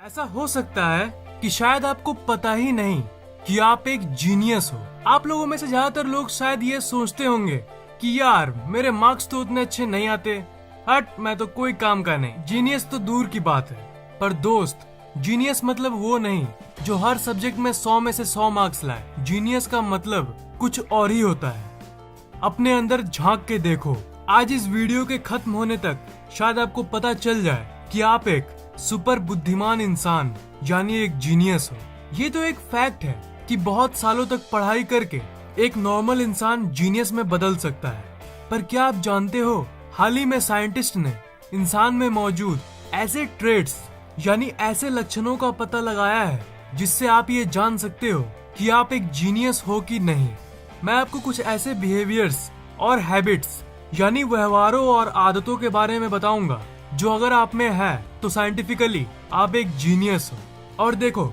ऐसा हो सकता है कि शायद आपको पता ही नहीं कि आप एक जीनियस हो। आप लोगों में से ज्यादातर लोग शायद ये सोचते होंगे कि यार मेरे मार्क्स तो उतने अच्छे नहीं आते, हट मैं तो कोई काम का नहीं। जीनियस तो दूर की बात है। पर दोस्त, जीनियस मतलब वो नहीं जो हर सब्जेक्ट में 100 में से 100 मार्क्स लाए। जीनियस का मतलब कुछ और ही होता है। अपने अंदर झांक के देखो। आज इस वीडियो के खत्म होने तक शायद आपको पता चल जाए कि आप एक सुपर बुद्धिमान इंसान यानी एक जीनियस हो। ये तो एक फैक्ट है कि बहुत सालों तक पढ़ाई करके एक नॉर्मल इंसान जीनियस में बदल सकता है। पर क्या आप जानते हो, हाल ही में साइंटिस्ट ने इंसान में मौजूद ऐसे ट्रेड्स यानी ऐसे लक्षणों का पता लगाया है जिससे आप ये जान सकते हो कि आप एक जीनियस हो कि नहीं। मैं आपको कुछ ऐसे बिहेवियर्स और हैबिट्स यानी व्यवहारों और आदतों के बारे में बताऊंगा जो अगर आप में है तो साइंटिफिकली आप एक जीनियस हो। और देखो,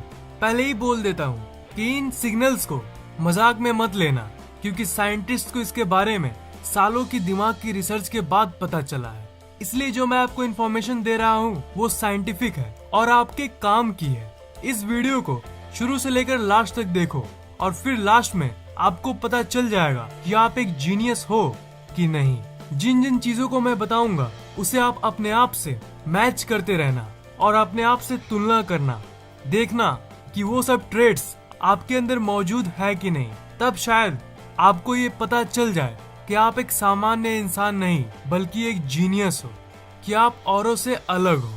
पहले ही बोल देता हूँ कि इन सिग्नल्स को मजाक में मत लेना, क्योंकि साइंटिस्ट को इसके बारे में सालों की दिमाग की रिसर्च के बाद पता चला है। इसलिए जो मैं आपको इन्फॉर्मेशन दे रहा हूँ वो साइंटिफिक है और आपके काम की है। इस वीडियो को शुरू से लेकर लास्ट तक देखो और फिर लास्ट में आपको पता चल जाएगा कि आप एक जीनियस हो कि नहीं। जिन जिन चीजों को मैं बताऊंगा उसे आप अपने आप से मैच करते रहना और अपने आप से तुलना करना, देखना कि वो सब ट्रेड्स आपके अंदर मौजूद है कि नहीं। तब शायद आपको ये पता चल जाए कि आप एक सामान्य इंसान नहीं बल्कि एक जीनियस हो, कि आप औरों से अलग हो।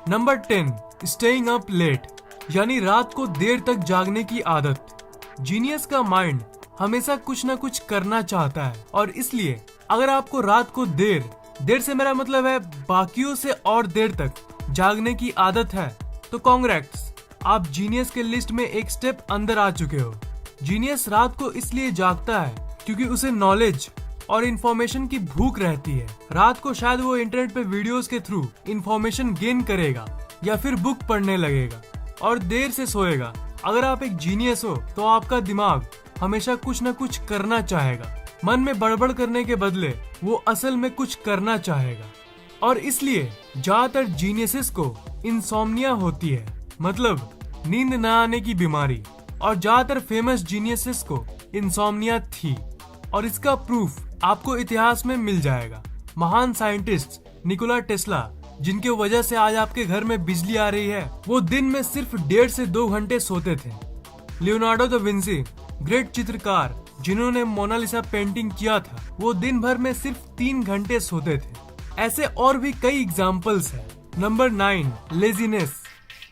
नंबर 10, स्टेइंग अप लेट यानी रात को देर तक जागने की आदत। जीनियस का माइंड हमेशा कुछ न कुछ करना चाहता है और इसलिए अगर आपको रात को देर से मेरा मतलब है बाकियों से और देर तक जागने की आदत है तो कांग्रेट्स, आप जीनियस के लिस्ट में एक स्टेप अंदर आ चुके हो। जीनियस रात को इसलिए जागता है क्योंकि उसे नॉलेज और इंफॉर्मेशन की भूख रहती है। रात को शायद वो इंटरनेट पे वीडियोस के थ्रू इंफॉर्मेशन गेन करेगा या फिर बुक पढ़ने लगेगा और देर से सोएगा। अगर आप एक जीनियस हो तो आपका दिमाग हमेशा कुछ न कुछ करना चाहेगा। मन में बड़बड़ करने के बदले वो असल में कुछ करना चाहेगा और इसलिए ज्यादातर जीनियसेस को इंसोम्निया होती है, मतलब नींद न आने की बीमारी। और ज्यादातर फेमस जीनियसेस को इंसोम्निया थी और इसका प्रूफ आपको इतिहास में मिल जाएगा। महान साइंटिस्ट निकोला टेस्ला, जिनके वजह से आज आपके घर में बिजली आ रही है, वो दिन में सिर्फ 1.5 से 2 घंटे सोते थे। लियोनार्डो दा विंसी, ग्रेट चित्रकार जिन्होंने मोनालिसा पेंटिंग किया था, वो दिन भर में सिर्फ 3 घंटे सोते थे। ऐसे और भी कई एग्जाम्पल्स हैं। Number 9, laziness.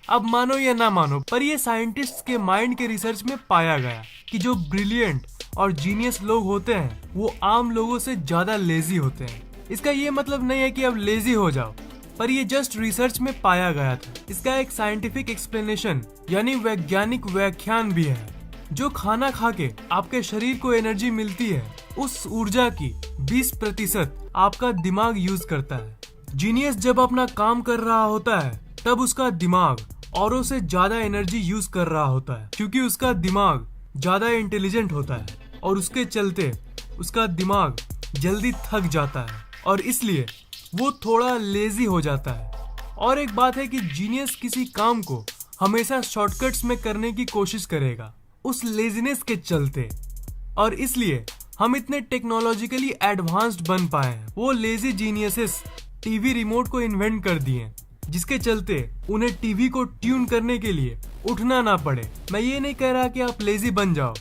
अब मानो या ना मानो, पर ये साइंटिस्ट के माइंड के रिसर्च में पाया गया कि जो ब्रिलियंट और जीनियस लोग होते हैं वो आम लोगों से ज्यादा लेजी होते हैं। इसका ये मतलब नहीं है कि अब लेजी हो जाओ, पर ये जस्ट रिसर्च में पाया गया था। इसका एक साइंटिफिक एक्सप्लेनेशन यानी वैज्ञानिक व्याख्यान भी है। जो खाना खा के आपके शरीर को एनर्जी मिलती है, उस ऊर्जा की 20% आपका दिमाग यूज करता है। जीनियस जब अपना काम कर रहा होता है तब उसका दिमाग औरों से ज्यादा एनर्जी यूज कर रहा होता है, क्योंकि उसका दिमाग ज्यादा इंटेलिजेंट होता है और उसके चलते उसका दिमाग जल्दी थक जाता है और इसलिए वो थोड़ा लेजी हो जाता है। और एक बात है कि जीनियस किसी काम को हमेशा शॉर्टकट्स में करने की कोशिश करेगा उस लेजीनेस के चलते, और इसलिए हम इतने टेक्नोलॉजिकली एडवांस्ड बन पाए हैं। वो लेजी जीनियसेस टीवी रिमोट को इन्वेंट कर दिए जिसके चलते उन्हें टीवी को ट्यून करने के लिए उठना ना पड़े। मैं ये नहीं कह रहा कि आप लेजी बन जाओ,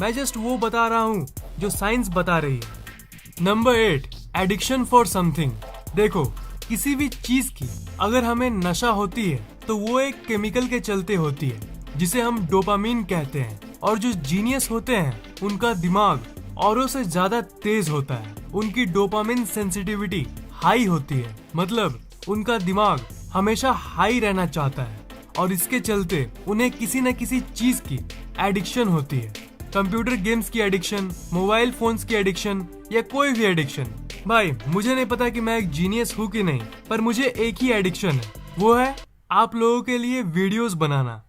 मैं जस्ट वो बता रहा हूँ जो साइंस बता रही है। Number 8, addiction for something. देखो, किसी भी चीज की अगर हमें नशा होती है तो वो एक केमिकल के चलते होती है जिसे हम डोपामीन कहते हैं। और जो जीनियस होते हैं उनका दिमाग औरों से ज्यादा तेज होता है। उनकी डोपामिन सेंसिटिविटी हाई होती है, मतलब उनका दिमाग हमेशा हाई रहना चाहता है और इसके चलते उन्हें किसी न किसी चीज की एडिक्शन होती है। कंप्यूटर गेम्स की एडिक्शन, मोबाइल फोन्स की एडिक्शन या कोई भी एडिक्शन। भाई, मुझे नहीं पता कि मैं एक जीनियस हूँ कि नहीं, पर मुझे एक ही एडिक्शन है, वो है आप लोगों के लिए वीडियोस बनाना।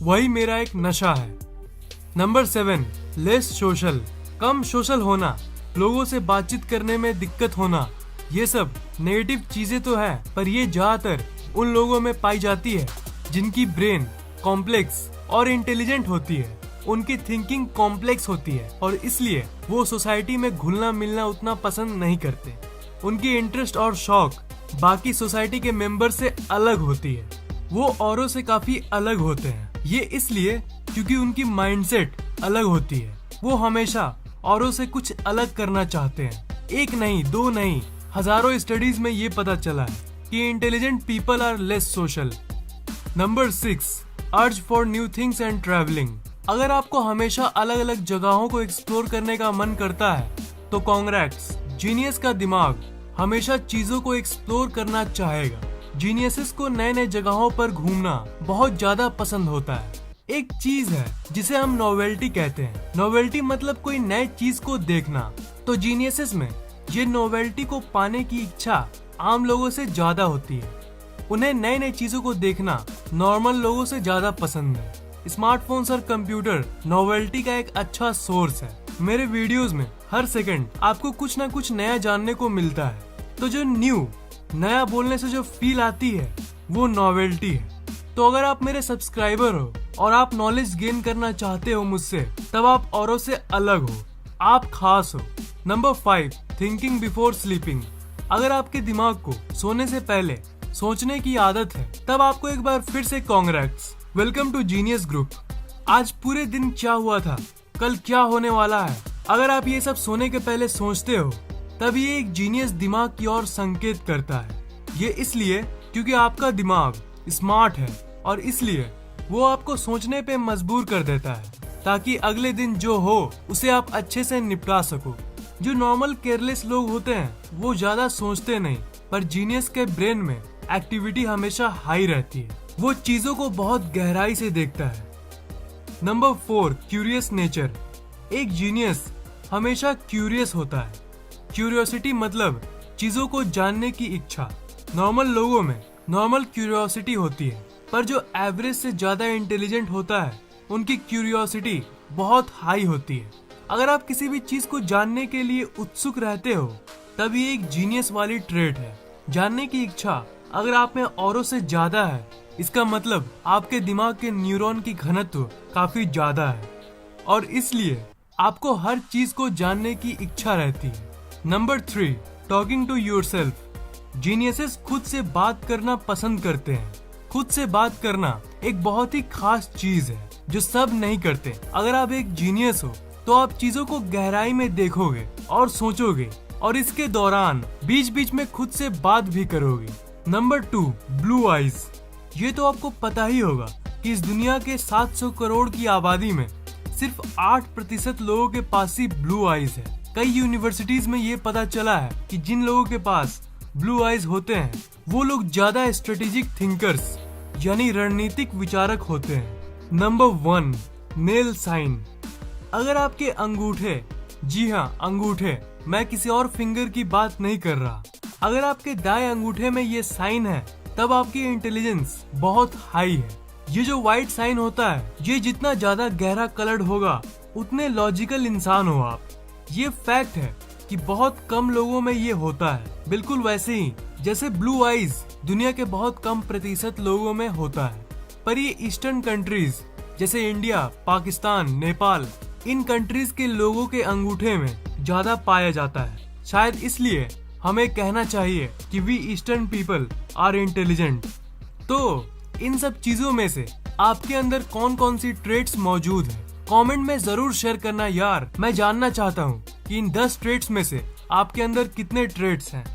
वही मेरा एक नशा है। Number 7, less social. कम सोशल होना, लोगों से बातचीत करने में दिक्कत होना, ये सब नेगेटिव चीजें तो है, पर ये ज्यादातर उन लोगों में पाई जाती है जिनकी ब्रेन कॉम्प्लेक्स और इंटेलिजेंट होती है, उनकी थिंकिंग कॉम्प्लेक्स होती है और इसलिए वो सोसाइटी में घुलना मिलना उतना पसंद नहीं करते। उनकी इंटरेस्ट और शौक बाकी सोसाइटी के मेंबर से अलग होती है। वो औरों से काफी अलग होते हैं। ये इसलिए क्योंकि उनकी माइंडसेट अलग होती है। वो हमेशा औरों से कुछ अलग करना चाहते हैं। एक नहीं, दो नहीं, हजारों स्टडीज में ये पता चला है कि intelligent people are less social. Number 6, urge for new things and travelling. अगर आपको हमेशा अलग अलग जगहों को एक्सप्लोर करने का मन करता है तो कांग्रेट्स, जीनियस का दिमाग हमेशा चीजों को एक्सप्लोर करना चाहेगा। जीनियसेस को नए नए जगहों पर घूमना बहुत ज्यादा पसंद होता है। एक चीज है जिसे हम नोवेल्टी कहते हैं। नोवेल्टी मतलब कोई नए चीज को देखना। तो जीनियसेस में ये नोवेल्टी को पाने की इच्छा आम लोगों से ज्यादा होती है। उन्हें नए नए चीजों को देखना नॉर्मल लोगों से ज्यादा पसंद है। स्मार्टफोन्स और कंप्यूटर नोवेल्टी का एक अच्छा सोर्स है। मेरे वीडियोस में हर सेकंड आपको कुछ ना कुछ नया जानने को मिलता है। तो जो नया बोलने से जो फील आती है वो नोवेल्टी है। तो अगर आप मेरे सब्सक्राइबर हो और आप नॉलेज गेन करना चाहते हो मुझसे, तब आप औरों से अलग हो, आप खास हो। Number 5, thinking before sleeping. अगर आपके दिमाग को सोने से पहले सोचने की आदत है, तब आपको एक बार फिर से congrats, welcome to genius group. आज पूरे दिन क्या हुआ था, कल क्या होने वाला है, अगर आप ये सब सोने के पहले सोचते हो, तब ये एक जीनियस दिमाग की ओर संकेत करता है। ये इसलिए क्योंकि आपका दिमाग स्मार्ट है और इसलिए वो आपको सोचने पे मजबूर कर देता है, ताकि अगले दिन जो हो उसे आप अच्छे से निपटा सको। जो नॉर्मल केयरलेस लोग होते हैं वो ज्यादा सोचते नहीं, पर जीनियस के ब्रेन में एक्टिविटी हमेशा हाई रहती है। वो चीजों को बहुत गहराई से देखता है। Number 4, curious nature. एक जीनियस हमेशा क्यूरियस होता है। क्यूरियोसिटी मतलब चीजों को जानने की इच्छा। नॉर्मल लोगों में नॉर्मल क्यूरियोसिटी होती है, पर जो एवरेज से ज्यादा इंटेलिजेंट होता है उनकी क्यूरियोसिटी बहुत हाई होती है। अगर आप किसी भी चीज को जानने के लिए उत्सुक रहते हो, तब ये एक जीनियस वाली ट्रेट है। जानने की इच्छा अगर आप में औरों से ज्यादा है, इसका मतलब आपके दिमाग के न्यूरॉन की घनत्व काफी ज्यादा है और इसलिए आपको हर चीज को जानने की इच्छा रहती है। Number 3, talking to yourself. Geniuses खुद से बात करना पसंद करते हैं। खुद से बात करना एक बहुत ही खास चीज है जो सब नहीं करते। अगर आप एक जीनियस हो तो आप चीजों को गहराई में देखोगे और सोचोगे और इसके दौरान बीच बीच में खुद से बात भी करोगे। Number 2, blue eyes. ये तो आपको पता ही होगा कि इस दुनिया के 700 करोड़ की आबादी में सिर्फ 8% लोगों के पास ही ब्लू आइज है। कई यूनिवर्सिटीज में ये पता चला है कि जिन लोगों के पास ब्लू आइज होते हैं वो लोग ज्यादा स्ट्रेटेजिक थिंकर्स यानी रणनीतिक विचारक होते हैं। Number 1, nail sign. अगर आपके अंगूठे, जी हाँ अंगूठे, मैं किसी और फिंगर की बात नहीं कर रहा, अगर आपके दाएं अंगूठे में ये साइन है, तब आपकी इंटेलिजेंस बहुत हाई है। ये जो व्हाइट साइन होता है, ये जितना ज्यादा गहरा कलर्ड होगा उतने लॉजिकल इंसान हो आप। ये फैक्ट है कि बहुत कम लोगों में ये होता है। बिल्कुल वैसे ही जैसे ब्लू आइज दुनिया के बहुत कम प्रतिशत लोगों में होता है, पर ये ईस्टर्न कंट्रीज जैसे इंडिया, पाकिस्तान, नेपाल, इन कंट्रीज के लोगों के अंगूठे में ज्यादा पाया जाता है। शायद इसलिए हमें कहना चाहिए कि we eastern people are intelligent. तो इन सब चीजों में से आपके अंदर कौन कौन सी ट्रेट्स मौजूद है, कमेंट में जरूर शेयर करना यार। मैं जानना चाहता हूँ कि इन 10 ट्रेट्स में से आपके अंदर कितने ट्रेट्स हैं।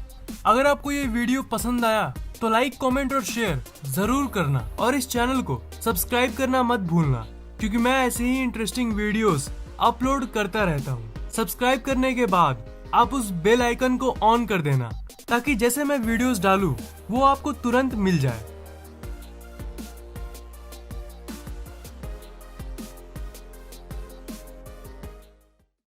अगर आपको ये वीडियो पसंद आया तो लाइक, कमेंट और शेयर जरूर करना और इस चैनल को सब्सक्राइब करना मत भूलना, क्योंकि मैं ऐसे ही इंटरेस्टिंग वीडियोस अपलोड करता रहता हूँ। सब्सक्राइब करने के बाद आप उस बेल आइकन को ऑन कर देना, ताकि जैसे मैं वीडियोस डालूं वो आपको तुरंत मिल जाए।